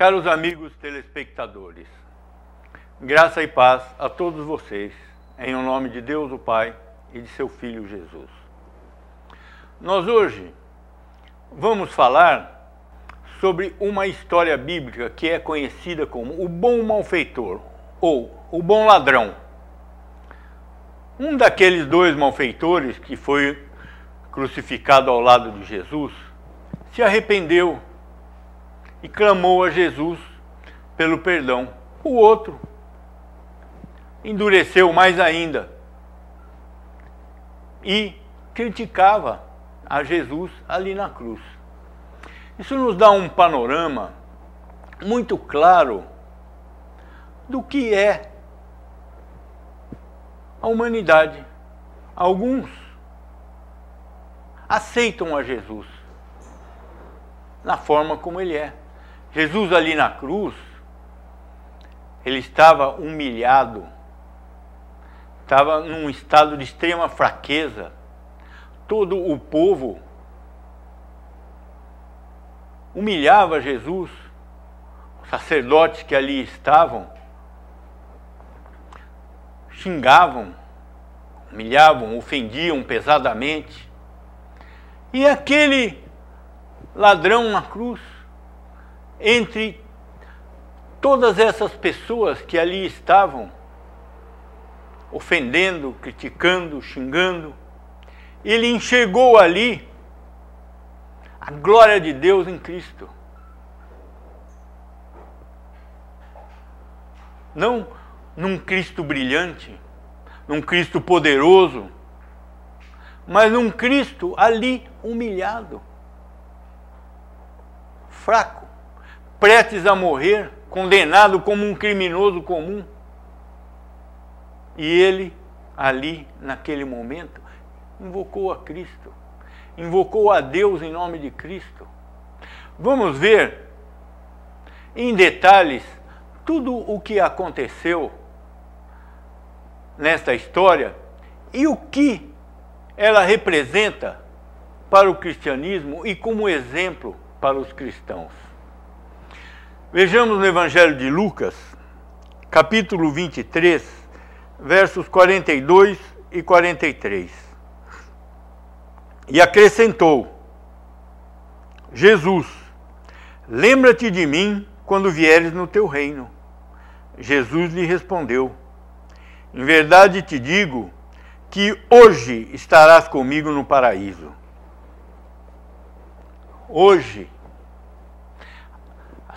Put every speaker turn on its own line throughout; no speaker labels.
Caros amigos telespectadores, graça e paz a todos vocês, em nome de Deus o Pai e de seu Filho Jesus. Nós hoje vamos falar sobre uma história bíblica que é conhecida como o bom malfeitor ou o bom ladrão. Um daqueles dois malfeitores que foi crucificado ao lado de Jesus se arrependeu e clamou a Jesus pelo perdão. O outro endureceu mais ainda e criticava a Jesus ali na cruz. Isso nos dá um panorama muito claro do que é a humanidade. Alguns aceitam a Jesus na forma como ele é. Jesus ali na cruz, ele estava humilhado, estava num estado de extrema fraqueza. Todo o povo humilhava Jesus, os sacerdotes que ali estavam xingavam, humilhavam, ofendiam pesadamente. E aquele ladrão na cruz, entre todas essas pessoas que ali estavam, ofendendo, criticando, xingando, ele enxergou ali a glória de Deus em Cristo. Não num Cristo brilhante, num Cristo poderoso, mas num Cristo ali humilhado, fraco, prestes a morrer, condenado como um criminoso comum. E ele, ali, naquele momento, invocou a Cristo, invocou a Deus em nome de Cristo. Vamos ver, em detalhes, tudo o que aconteceu nesta história e o que ela representa para o cristianismo e como exemplo para os cristãos. Vejamos no Evangelho de Lucas, capítulo 23, versos 42 e 43. E acrescentou: Jesus, lembra-te de mim quando vieres no teu reino. Jesus lhe respondeu: em verdade te digo que hoje estarás comigo no paraíso. Hoje,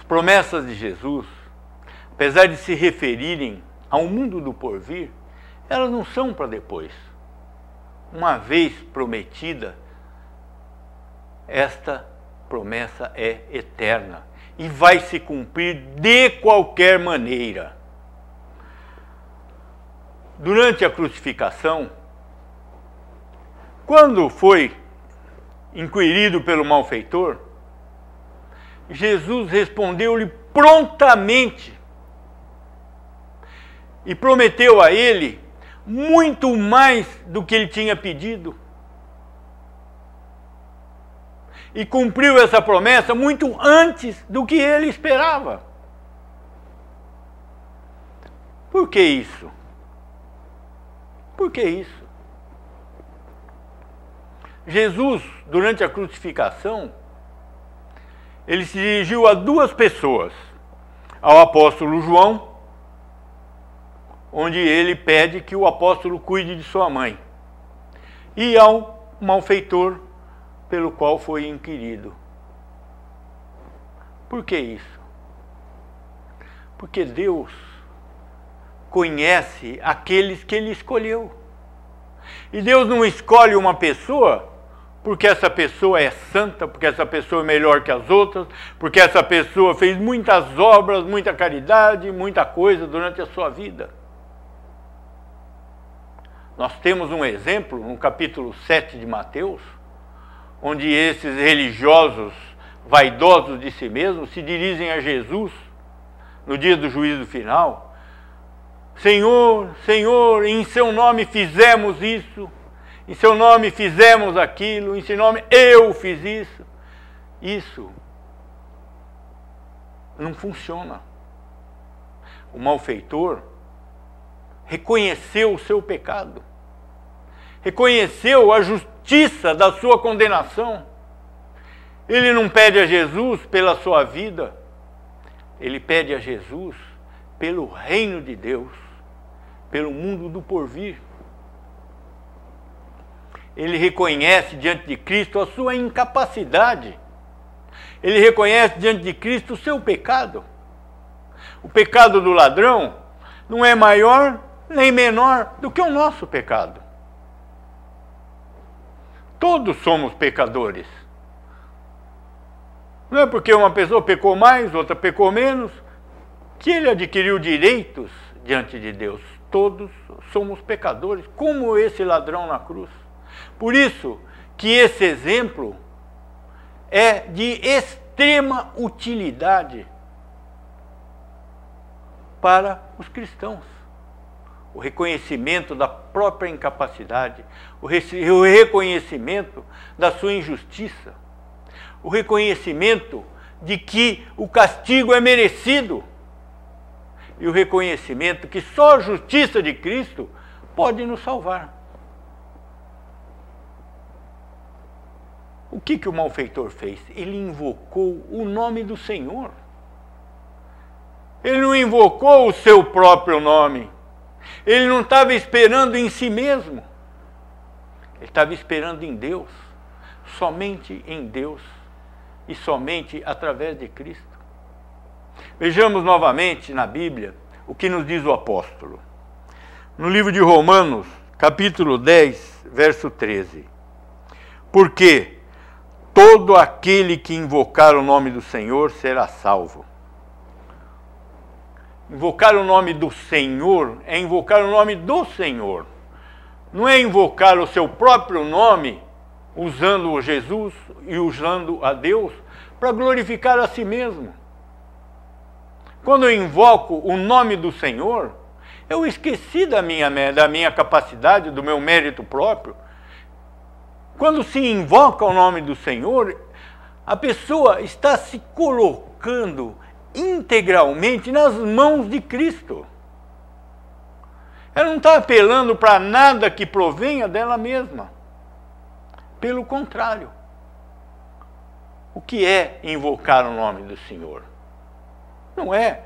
as promessas de Jesus, apesar de se referirem ao mundo do porvir, elas não são para depois. Uma vez prometida, esta promessa é eterna e vai se cumprir de qualquer maneira. Durante a crucificação, quando foi inquirido pelo malfeitor, Jesus respondeu-lhe prontamente e prometeu a ele muito mais do que ele tinha pedido. E cumpriu essa promessa muito antes do que ele esperava. Por que isso? Por que isso? Jesus, durante a crucificação, ele se dirigiu a duas pessoas, ao apóstolo João, onde ele pede que o apóstolo cuide de sua mãe, e ao malfeitor pelo qual foi inquirido. Por que isso? Porque Deus conhece aqueles que ele escolheu. E Deus não escolhe uma pessoa porque essa pessoa é santa, porque essa pessoa é melhor que as outras, porque essa pessoa fez muitas obras, muita caridade, muita coisa durante a sua vida. Nós temos um exemplo no capítulo 7 de Mateus, onde esses religiosos vaidosos de si mesmos se dirigem a Jesus no dia do juízo final. Senhor, Senhor, em seu nome fizemos isso, em seu nome fizemos aquilo, em seu nome eu fiz isso. Isso não funciona. O malfeitor reconheceu o seu pecado, reconheceu a justiça da sua condenação. Ele não pede a Jesus pela sua vida, ele pede a Jesus pelo reino de Deus, pelo mundo do porvir. Ele reconhece diante de Cristo a sua incapacidade. Ele reconhece diante de Cristo o seu pecado. O pecado do ladrão não é maior nem menor do que o nosso pecado. Todos somos pecadores. Não é porque uma pessoa pecou mais, outra pecou menos, que ele adquiriu direitos diante de Deus. Todos somos pecadores, como esse ladrão na cruz. Por isso que esse exemplo é de extrema utilidade para os cristãos. O reconhecimento da própria incapacidade, o reconhecimento da sua injustiça, o reconhecimento de que o castigo é merecido e o reconhecimento que só a justiça de Cristo pode nos salvar. O que o malfeitor fez? Ele invocou o nome do Senhor. Ele não invocou o seu próprio nome. Ele não estava esperando em si mesmo. Ele estava esperando em Deus. Somente em Deus. E somente através de Cristo. Vejamos novamente na Bíblia o que nos diz o apóstolo. No livro de Romanos, capítulo 10, verso 13. Porque todo aquele que invocar o nome do Senhor será salvo. Invocar o nome do Senhor é invocar o nome do Senhor. Não é invocar o seu próprio nome, usando o Jesus e usando a Deus, para glorificar a si mesmo. Quando eu invoco o nome do Senhor, eu esqueci da minha capacidade, do meu mérito próprio. Quando se invoca o nome do Senhor, a pessoa está se colocando integralmente nas mãos de Cristo. Ela não está apelando para nada que provenha dela mesma. Pelo contrário. O que é invocar o nome do Senhor? Não é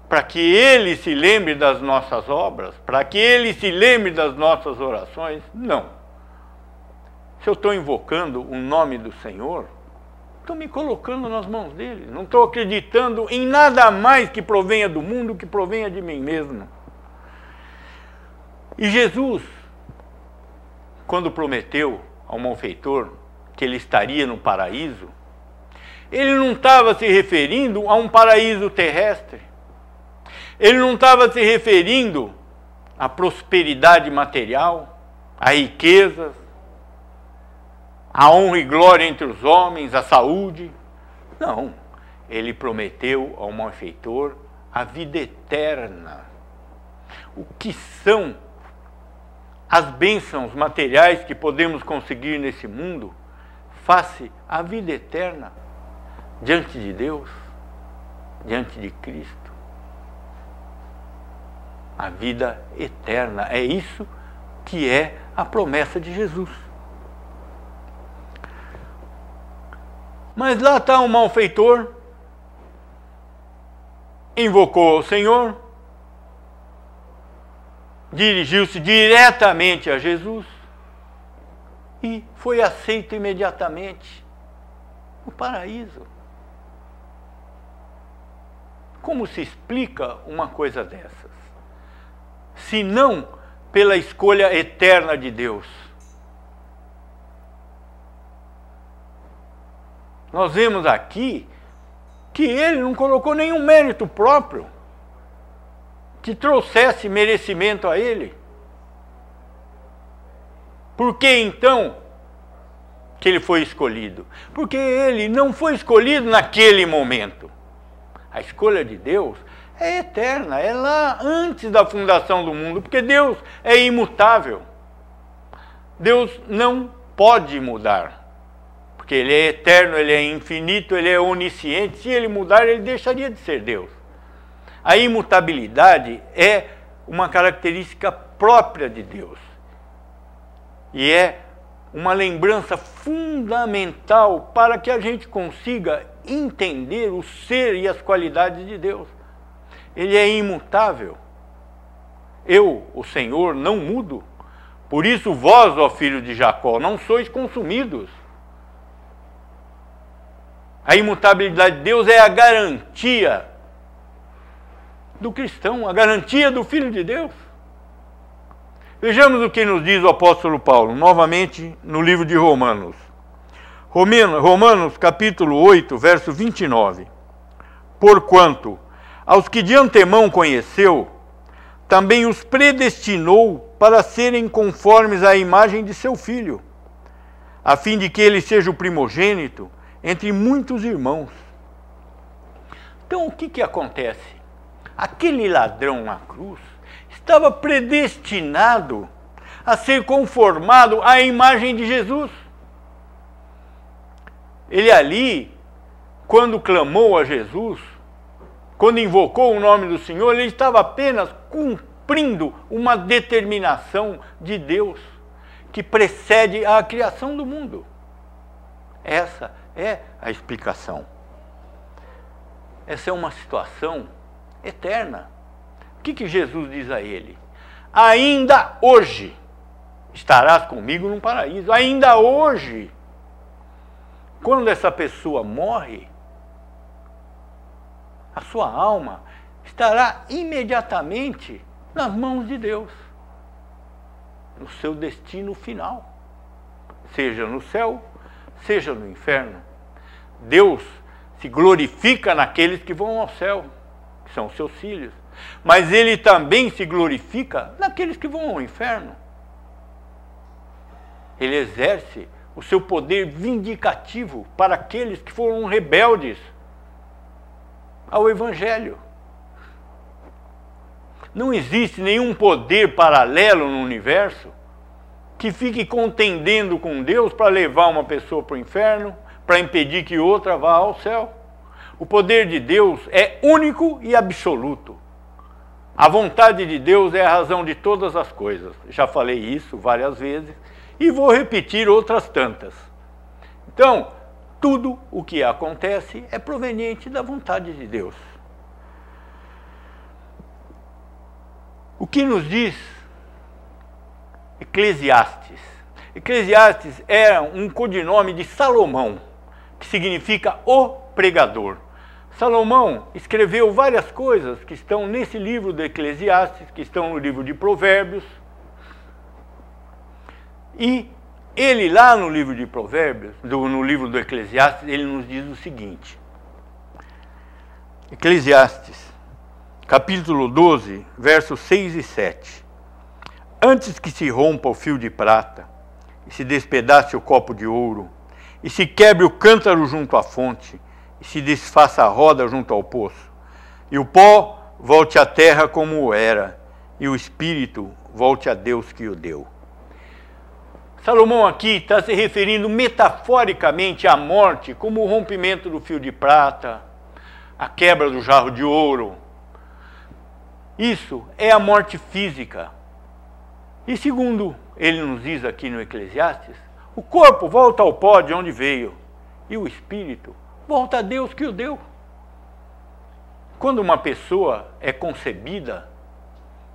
para que Ele se lembre das nossas obras, para que Ele se lembre das nossas orações. Não. Se eu estou invocando o nome do Senhor, estou me colocando nas mãos dele. Não estou acreditando em nada mais que provenha do mundo, que provenha de mim mesmo. E Jesus, quando prometeu ao malfeitor que ele estaria no paraíso, ele não estava se referindo a um paraíso terrestre. Ele não estava se referindo à prosperidade material, a riquezas, a honra e glória entre os homens, a saúde. Não, ele prometeu ao malfeitor a vida eterna. O que são as bênçãos materiais que podemos conseguir nesse mundo, face à vida eterna, diante de Deus, diante de Cristo. A vida eterna, é isso que é a promessa de Jesus. Mas lá está um malfeitor, invocou ao Senhor, dirigiu-se diretamente a Jesus e foi aceito imediatamente no paraíso. Como se explica uma coisa dessas? Se não pela escolha eterna de Deus. Nós vemos aqui que ele não colocou nenhum mérito próprio que trouxesse merecimento a ele. Por que então que ele foi escolhido? Porque ele não foi escolhido naquele momento. A escolha de Deus é eterna, é lá antes da fundação do mundo, porque Deus é imutável. Deus não pode mudar, porque ele é eterno, ele é infinito, ele é onisciente. Se ele mudar, ele deixaria de ser Deus. A imutabilidade é uma característica própria de Deus. E é uma lembrança fundamental para que a gente consiga entender o ser e as qualidades de Deus. Ele é imutável. Eu, o Senhor, não mudo. Por isso vós, ó filhos de Jacó, não sois consumidos. A imutabilidade de Deus é a garantia do cristão, a garantia do Filho de Deus. Vejamos o que nos diz o apóstolo Paulo, novamente no livro de Romanos. Romanos capítulo 8, verso 29. Porquanto, aos que de antemão conheceu, também os predestinou para serem conformes à imagem de seu Filho, a fim de que ele seja o primogênito entre muitos irmãos. Então o que acontece? Aquele ladrão na cruz estava predestinado a ser conformado à imagem de Jesus. Ele ali, quando clamou a Jesus, quando invocou o nome do Senhor, ele estava apenas cumprindo uma determinação de Deus que precede a criação do mundo. Essa é a explicação. Essa é uma situação eterna. O que Jesus diz a ele? Ainda hoje estarás comigo no paraíso. Ainda hoje. Quando essa pessoa morre, a sua alma estará imediatamente nas mãos de Deus, no seu destino final, seja no céu, seja no inferno. Deus se glorifica naqueles que vão ao céu, que são seus filhos, mas Ele também se glorifica naqueles que vão ao inferno. Ele exerce o seu poder vindicativo para aqueles que foram rebeldes ao Evangelho. Não existe nenhum poder paralelo no universo que fique contendendo com Deus para levar uma pessoa para o inferno, para impedir que outra vá ao céu. O poder de Deus é único e absoluto. A vontade de Deus é a razão de todas as coisas. Já falei isso várias vezes e vou repetir outras tantas. Então, tudo o que acontece é proveniente da vontade de Deus. O que nos diz Eclesiastes? Eclesiastes é um codinome de Salomão, que significa o pregador. Salomão escreveu várias coisas que estão nesse livro do Eclesiastes, que estão no livro de Provérbios. E ele lá no livro de Provérbios, no livro do Eclesiastes, ele nos diz o seguinte. Eclesiastes, capítulo 12, versos 6 e 7. Antes que se rompa o fio de prata, e se despedace o copo de ouro, e se quebre o cântaro junto à fonte, e se desfaça a roda junto ao poço, e o pó volte à terra como era, e o espírito volte a Deus que o deu. Salomão aqui está se referindo metaforicamente à morte, como o rompimento do fio de prata, a quebra do jarro de ouro. Isso é a morte física. E segundo ele nos diz aqui no Eclesiastes, o corpo volta ao pó de onde veio, e o espírito volta a Deus que o deu. Quando uma pessoa é concebida,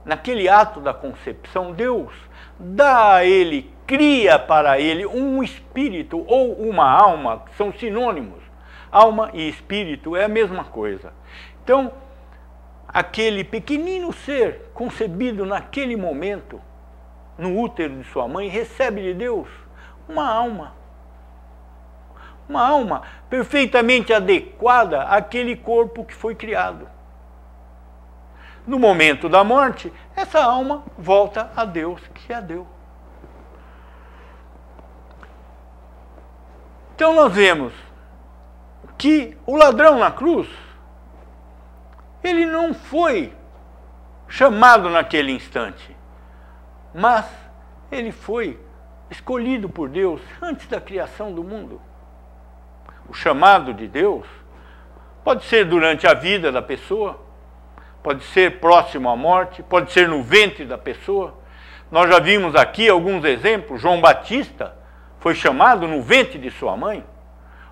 naquele ato da concepção, Deus dá a ele, cria para ele um espírito ou uma alma, que são sinônimos. Alma e espírito é a mesma coisa. Então, aquele pequenino ser concebido naquele momento, no útero de sua mãe, recebe de Deus uma alma. Uma alma perfeitamente adequada àquele corpo que foi criado. No momento da morte, essa alma volta a Deus que a deu. Então nós vemos que o ladrão na cruz, ele não foi chamado naquele instante, mas ele foi escolhido por Deus antes da criação do mundo. o chamado de Deus, pode ser durante a vida da pessoa, pode ser próximo à morte, pode ser no ventre da pessoa. Nós já vimos aqui alguns exemplos. João Batista foi chamado no ventre de sua mãe.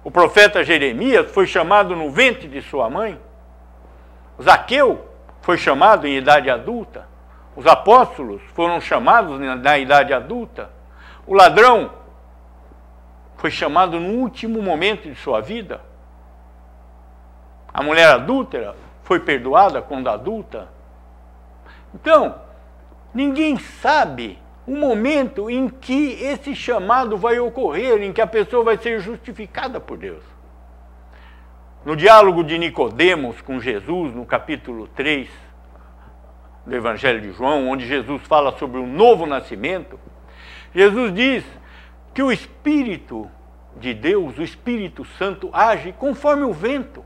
O profeta Jeremias foi chamado no ventre de sua mãe. Zaqueu foi chamado em idade adulta. Os apóstolos foram chamados na idade adulta. O ladrão foi chamado no último momento de sua vida. A mulher adúltera foi perdoada quando adulta. Então, ninguém sabe o momento em que esse chamado vai ocorrer, em que a pessoa vai ser justificada por Deus. No diálogo de Nicodemos com Jesus, no capítulo 3 do Evangelho de João, onde Jesus fala sobre o novo nascimento, Jesus diz que o Espírito de Deus, o Espírito Santo, age conforme o vento.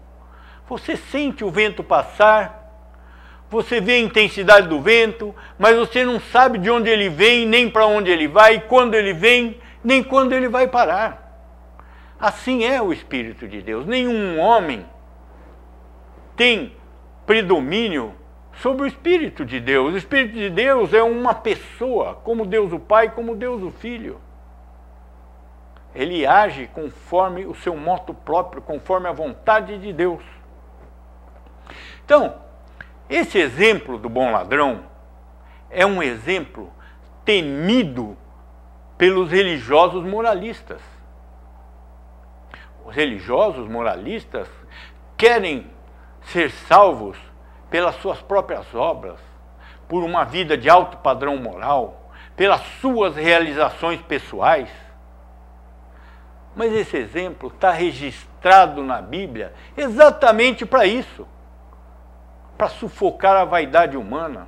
Você sente o vento passar, você vê a intensidade do vento, mas você não sabe de onde ele vem, nem para onde ele vai, quando ele vem, nem quando ele vai parar. Assim é o Espírito de Deus. Nenhum homem tem predomínio sobre o Espírito de Deus. O Espírito de Deus é uma pessoa, como Deus o Pai, como Deus o Filho. Ele age conforme o seu moto próprio, conforme a vontade de Deus. Então, esse exemplo do bom ladrão é um exemplo temido pelos religiosos moralistas. Os religiosos moralistas querem ser salvos pelas suas próprias obras, por uma vida de alto padrão moral, pelas suas realizações pessoais. Mas esse exemplo está registrado na Bíblia exatamente para isso. Para sufocar a vaidade humana,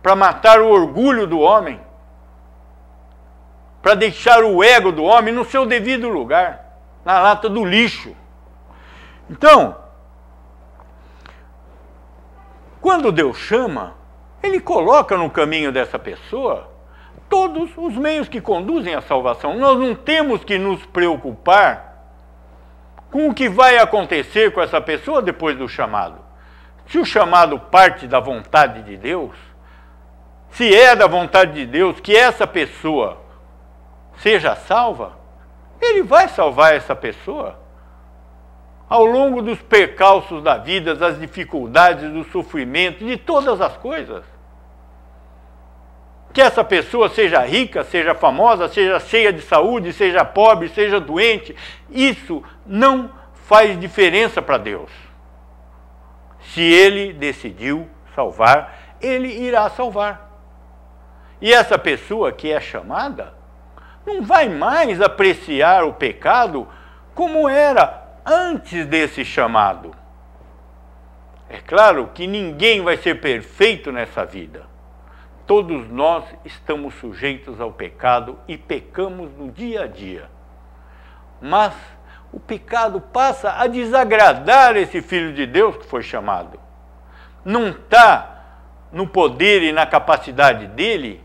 para matar o orgulho do homem, para deixar o ego do homem no seu devido lugar, na lata do lixo. Então, quando Deus chama, Ele coloca no caminho dessa pessoa todos os meios que conduzem à salvação. Nós não temos que nos preocupar com o que vai acontecer com essa pessoa depois do chamado. Se o chamado parte da vontade de Deus, se é da vontade de Deus que essa pessoa seja salva, Ele vai salvar essa pessoa. Ao longo dos percalços da vida, das dificuldades, do sofrimento, de todas as coisas. Que essa pessoa seja rica, seja famosa, seja cheia de saúde, seja pobre, seja doente, isso não faz diferença para Deus. Se Ele decidiu salvar, Ele irá salvar. E essa pessoa que é chamada não vai mais apreciar o pecado como era antes desse chamado. É claro que ninguém vai ser perfeito nessa vida. Todos nós estamos sujeitos ao pecado e pecamos no dia a dia. Mas o pecado passa a desagradar esse Filho de Deus que foi chamado. Não está no poder e na capacidade dele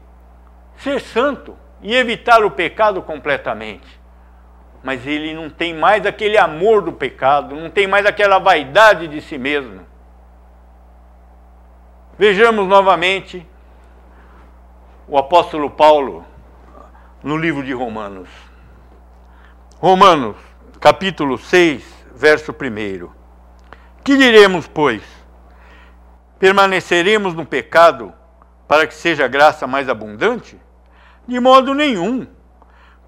ser santo e evitar o pecado completamente. Mas ele não tem mais aquele amor do pecado, não tem mais aquela vaidade de si mesmo. Vejamos novamente o apóstolo Paulo no livro de Romanos. Romanos, capítulo 6, verso 1. Que diremos, pois? Permaneceremos no pecado para que seja a graça mais abundante? De modo nenhum.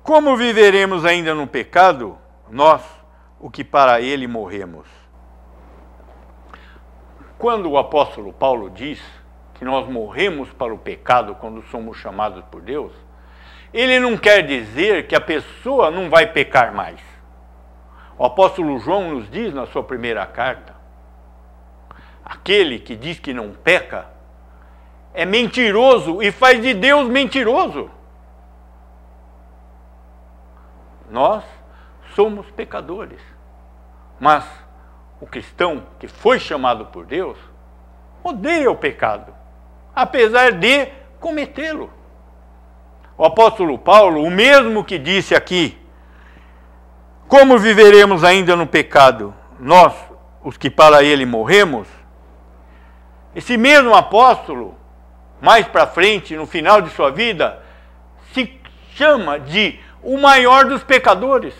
Como viveremos ainda no pecado, nós, o que para ele morremos? Quando o apóstolo Paulo diz que nós morremos para o pecado quando somos chamados por Deus, ele não quer dizer que a pessoa não vai pecar mais. O apóstolo João nos diz na sua primeira carta, aquele que diz que não peca é mentiroso e faz de Deus mentiroso. Nós somos pecadores, mas o cristão que foi chamado por Deus odeia o pecado, apesar de cometê-lo. O apóstolo Paulo, o mesmo que disse aqui, como viveremos ainda no pecado, nós, os que para ele morremos? Esse mesmo apóstolo, mais para frente, no final de sua vida, se chama de o maior dos pecadores.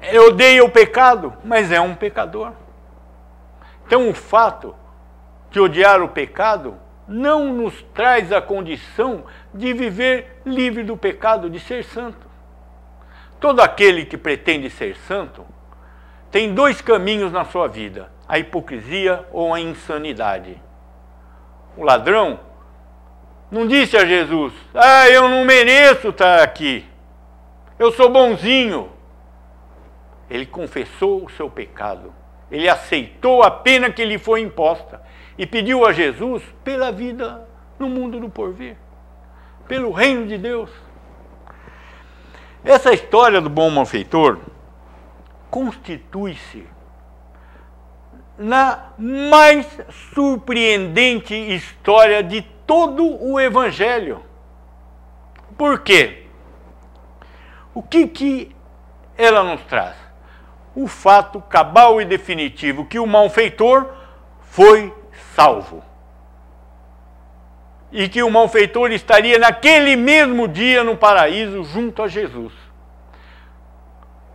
Ele odeia o pecado, mas é um pecador. Então o fato de odiar o pecado não nos traz a condição de viver livre do pecado, de ser santo. Todo aquele que pretende ser santo tem dois caminhos na sua vida: a hipocrisia ou a insanidade. O ladrão não disse a Jesus: eu não mereço estar aqui, eu sou bonzinho. Ele confessou o seu pecado, ele aceitou a pena que lhe foi imposta e pediu a Jesus pela vida no mundo do porvir, pelo reino de Deus. Essa história do bom malfeitor constitui-se na mais surpreendente história de todo o Evangelho. Por quê? O que ela nos traz? O fato cabal e definitivo que o malfeitor foi salvo. E que o malfeitor estaria naquele mesmo dia no paraíso junto a Jesus.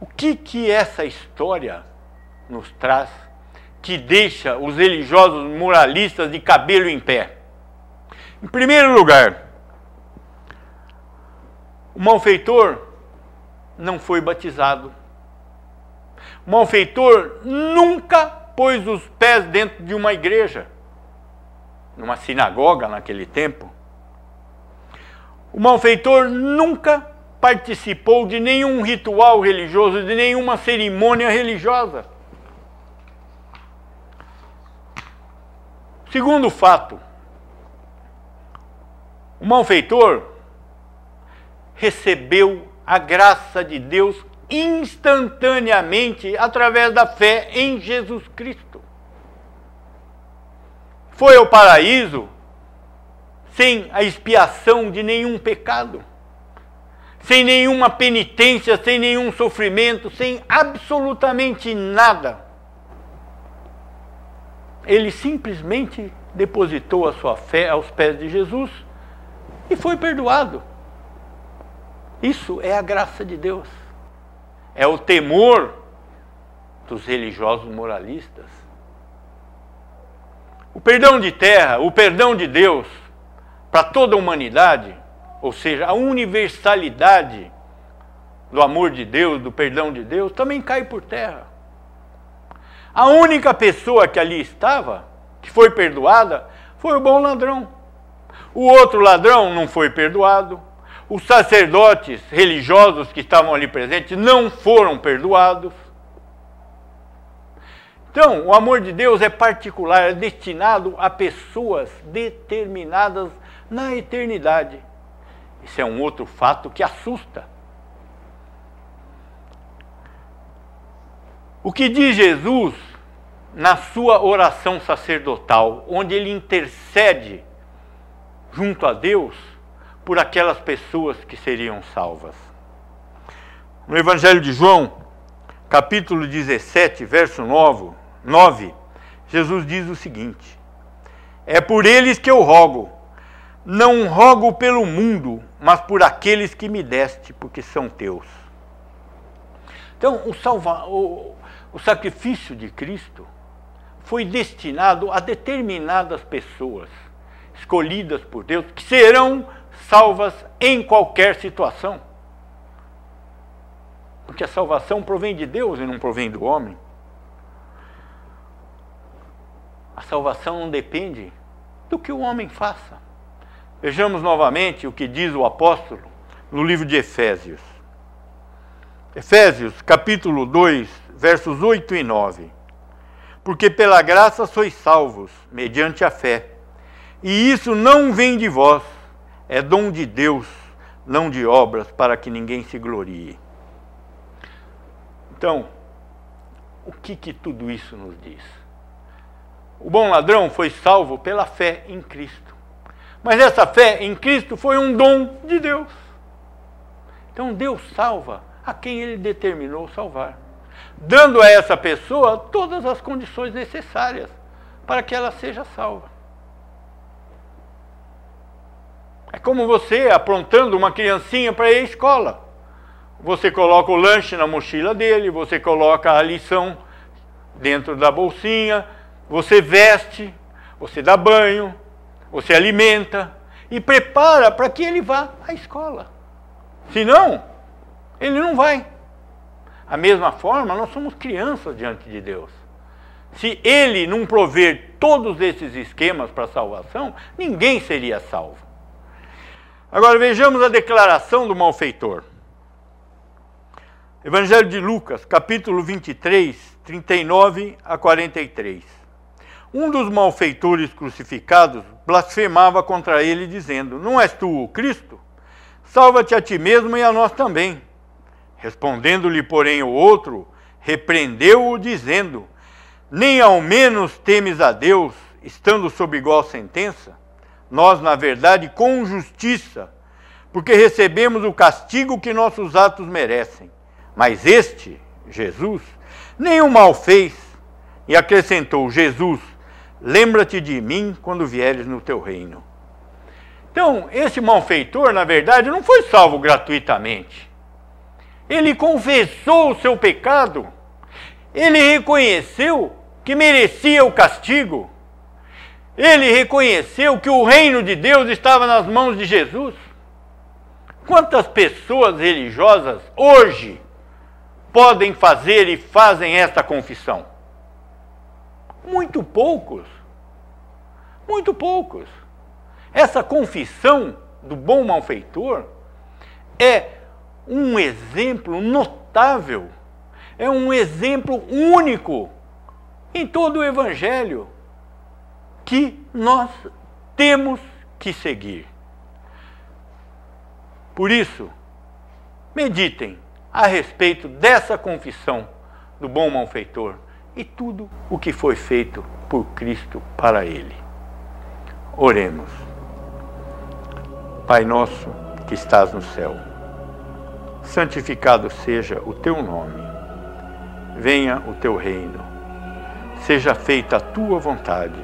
O que essa história nos traz que deixa os religiosos moralistas de cabelo em pé? Em primeiro lugar, o malfeitor não foi batizado. O malfeitor nunca pôs os pés dentro de uma igreja, numa sinagoga naquele tempo. O malfeitor nunca participou de nenhum ritual religioso, de nenhuma cerimônia religiosa. Segundo fato, o malfeitor recebeu a graça de Deus instantaneamente através da fé em Jesus Cristo. Foi ao paraíso sem a expiação de nenhum pecado, sem nenhuma penitência, sem nenhum sofrimento, sem absolutamente nada. Ele simplesmente depositou a sua fé aos pés de Jesus e foi perdoado. Isso é a graça de Deus. É o temor dos religiosos moralistas. O perdão de terra, o perdão de Deus para toda a humanidade, ou seja, a universalidade do amor de Deus, do perdão de Deus, também cai por terra. A única pessoa que ali estava, que foi perdoada, foi o bom ladrão. O outro ladrão não foi perdoado. Os sacerdotes religiosos que estavam ali presentes não foram perdoados. Então, o amor de Deus é particular, é destinado a pessoas determinadas na eternidade. Isso é um outro fato que assusta. O que diz Jesus na sua oração sacerdotal, onde ele intercede junto a Deus por aquelas pessoas que seriam salvas? No Evangelho de João, capítulo 17, verso 9, Jesus diz o seguinte: é por eles que eu rogo, não rogo pelo mundo, mas por aqueles que me deste, porque são teus. Então, o sacrifício de Cristo foi destinado a determinadas pessoas, escolhidas por Deus, que serão salvas em qualquer situação. Porque a salvação provém de Deus e não provém do homem. A salvação não depende do que o homem faça. Vejamos novamente o que diz o apóstolo no livro de Efésios. Efésios, capítulo 2, versos 8 e 9. Porque pela graça sois salvos, mediante a fé. E isso não vem de vós, é dom de Deus, não de obras, para que ninguém se glorie. Então, o que tudo isso nos diz? O bom ladrão foi salvo pela fé em Cristo. Mas essa fé em Cristo foi um dom de Deus. Então Deus salva a quem ele determinou salvar, dando a essa pessoa todas as condições necessárias para que ela seja salva. É como você aprontando uma criancinha para ir à escola. Você coloca o lanche na mochila dele, você coloca a lição dentro da bolsinha, você veste, você dá banho, você alimenta e prepara para que ele vá à escola. Senão, ele não vai. Da mesma forma, nós somos crianças diante de Deus. Se ele não prover todos esses esquemas para a salvação, ninguém seria salvo. Agora vejamos a declaração do malfeitor. Evangelho de Lucas, capítulo 23, 39 a 43. Um dos malfeitores crucificados blasfemava contra ele, dizendo: não és tu o Cristo? Salva-te a ti mesmo e a nós também. Respondendo-lhe, porém, o outro, repreendeu-o, dizendo: nem ao menos temes a Deus, estando sob igual sentença? Nós, na verdade, com justiça, porque recebemos o castigo que nossos atos merecem. Mas este, Jesus, nenhum mal fez. E acrescentou: Jesus, lembra-te de mim quando vieres no teu reino. Então, esse malfeitor, na verdade, não foi salvo gratuitamente. Ele confessou o seu pecado. Ele reconheceu que merecia o castigo. Ele reconheceu que o reino de Deus estava nas mãos de Jesus. Quantas pessoas religiosas hoje podem fazer e fazem esta confissão? Muito poucos. Muito poucos. Essa confissão do bom malfeitor é um exemplo notável, é um exemplo único em todo o Evangelho que nós temos que seguir. Por isso, meditem a respeito dessa confissão do bom malfeitor e tudo o que foi feito por Cristo para ele. Oremos. Pai nosso que estás no céu, santificado seja o teu nome. Venha o teu reino. Seja feita a tua vontade,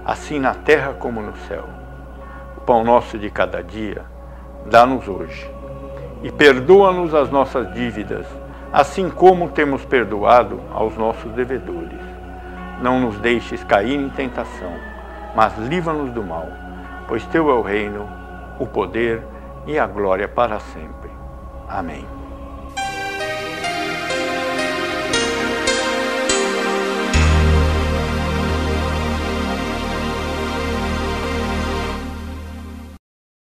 assim na terra como no céu. O pão nosso de cada dia, dá-nos hoje. E perdoa-nos as nossas dívidas, assim como temos perdoado aos nossos devedores. Não nos deixes cair em tentação, mas livra-nos do mal, pois teu é o reino, o poder e a glória para sempre. Amém.